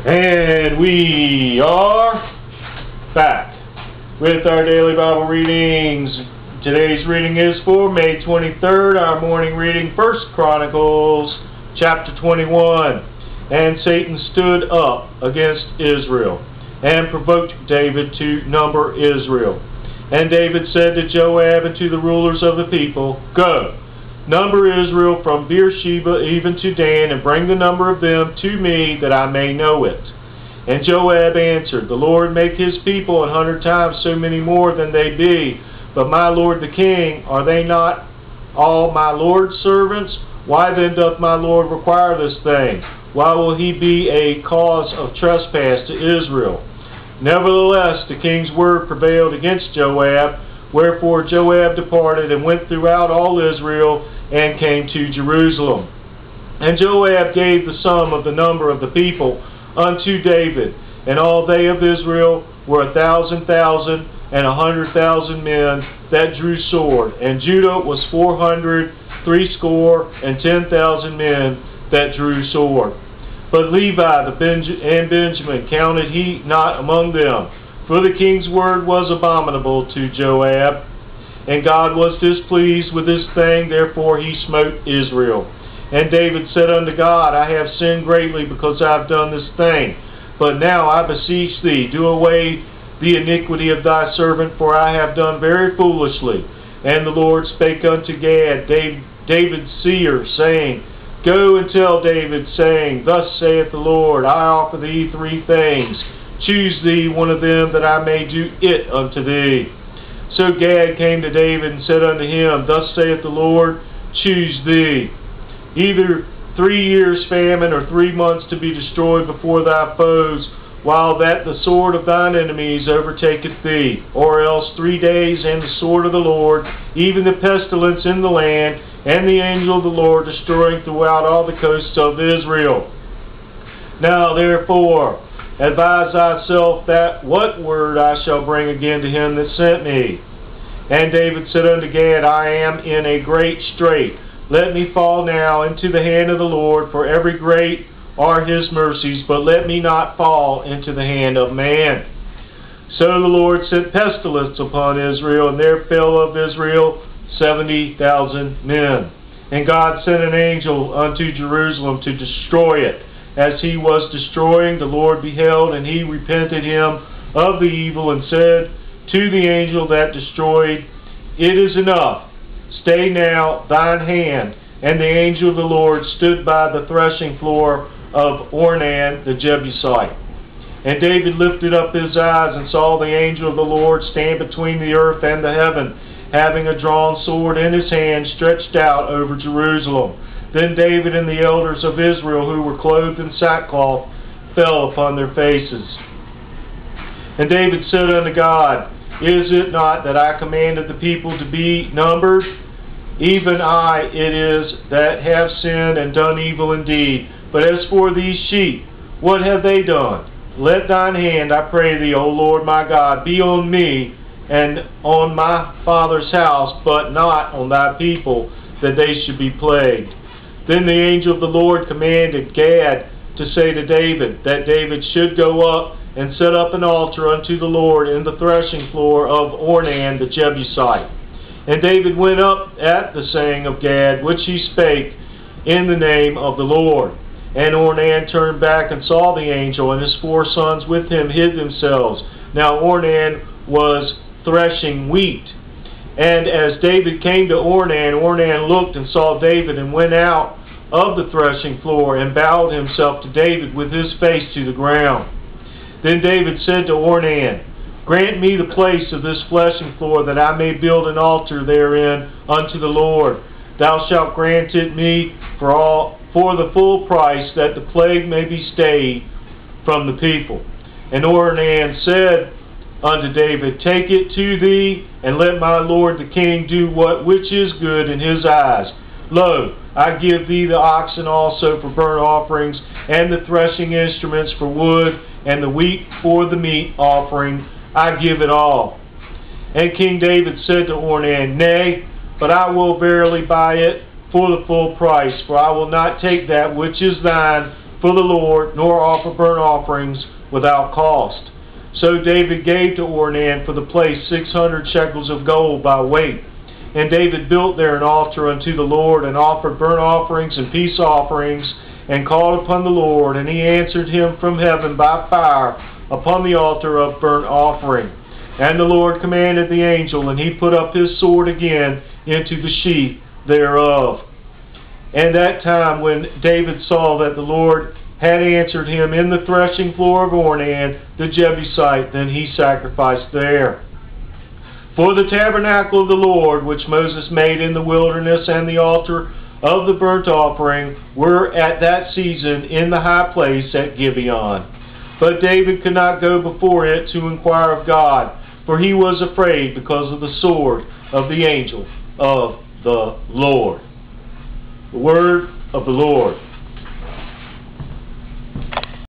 And we are back with our daily Bible readings. Today's reading is for May 23rd. Our morning reading, 1 Chronicles chapter 21. And Satan stood up against Israel and provoked David to number Israel. And David said to Joab and to the rulers of the people, "Go, number Israel from Beersheba even to Dan, and bring the number of them to me, that I may know it." And Joab answered, "The Lord make his people 100 times so many more than they be. But my lord the king, are they not all my lord's servants? Why then doth my lord require this thing? Why will he be a cause of trespass to Israel?" Nevertheless, the king's word prevailed against Joab. Wherefore Joab departed and went throughout all Israel and came to Jerusalem. And Joab gave the sum of the number of the people unto David, and all they of Israel were 1,000,000 and 100,000 men that drew sword. And Judah was 400 threescore and 10,000 men that drew sword. But Levi and Benjamin counted he not among them, for the king's word was abominable to Joab. And God was displeased with this thing, therefore he smote Israel. And David said unto God, "I have sinned greatly because I have done this thing. But now I beseech thee, do away the iniquity of thy servant, for I have done very foolishly." And the Lord spake unto Gad, David's seer, saying, "Go and tell David, saying, Thus saith the Lord, I offer thee 3 things. Choose thee one of them, that I may do it unto thee." So Gad came to David and said unto him, "Thus saith the Lord, choose thee either 3 years' famine, or 3 months to be destroyed before thy foes, while that the sword of thine enemies overtaketh thee, or else 3 days, and the sword of the Lord, even the pestilence in the land, and the angel of the Lord destroying throughout all the coasts of Israel. Now therefore advise thyself that what word I shall bring again to him that sent me." And David said unto Gad, "I am in a great strait. Let me fall now into the hand of the Lord, for every great are his mercies, but let me not fall into the hand of man." So the Lord sent pestilence upon Israel, and there fell of Israel 70,000 men. And God sent an angel unto Jerusalem to destroy it. As he was destroying, the Lord beheld, and he repented him of the evil, and said to the angel that destroyed, "It is enough. Stay now thine hand." And the angel of the Lord stood by the threshing floor of Ornan the Jebusite. And David lifted up his eyes, and saw the angel of the Lord stand between the earth and the heaven, having a drawn sword in his hand, stretched out over Jerusalem. Then David and the elders of Israel, who were clothed in sackcloth, fell upon their faces. And David said unto God, "Is it not that I commanded the people to be numbered? Even I it is that have sinned and done evil indeed. But as for these sheep, what have they done? Let thine hand, I pray thee, O Lord my God, be on me and on my father's house, but not on thy people, that they should be plagued." Then the angel of the Lord commanded Gad to say to David, that David should go up and set up an altar unto the Lord in the threshing floor of Ornan the Jebusite. And David went up at the saying of Gad, which he spake in the name of the Lord. And Ornan turned back and saw the angel, and his 4 sons with him hid themselves. Now Ornan was threshing wheat. And as David came to Ornan, Ornan looked and saw David, and went out of the threshing floor, and bowed himself to David with his face to the ground. Then David said to Ornan, "Grant me the place of this threshing floor, that I may build an altar therein unto the Lord. Thou shalt grant it me for the full price, that the plague may be stayed from the people." And Ornan said unto David, "Take it to thee, and let my lord the king do which is good in his eyes. Lo, I give thee the oxen also for burnt offerings, and the threshing instruments for wood, and the wheat for the meat offering. I give it all." And King David said to Ornan, "Nay, but I will verily buy it for the full price, for I will not take that which is thine for the Lord, nor offer burnt offerings without cost. So David gave to Ornan for the place 600 shekels of gold by weight. And David built there an altar unto the Lord, and offered burnt offerings and peace offerings, and called upon the Lord, and he answered him from heaven by fire upon the altar of burnt offering. And the Lord commanded the angel, and he put up his sword again into the sheath thereof. And that time when David saw that the Lord had answered him in the threshing floor of Ornan the Jebusite, then he sacrificed there. For the tabernacle of the Lord, which Moses made in the wilderness, and the altar of the burnt offering, were at that season in the high place at Gibeon. But David could not go before it to inquire of God, for he was afraid because of the sword of the angel of the Lord. The word of the Lord.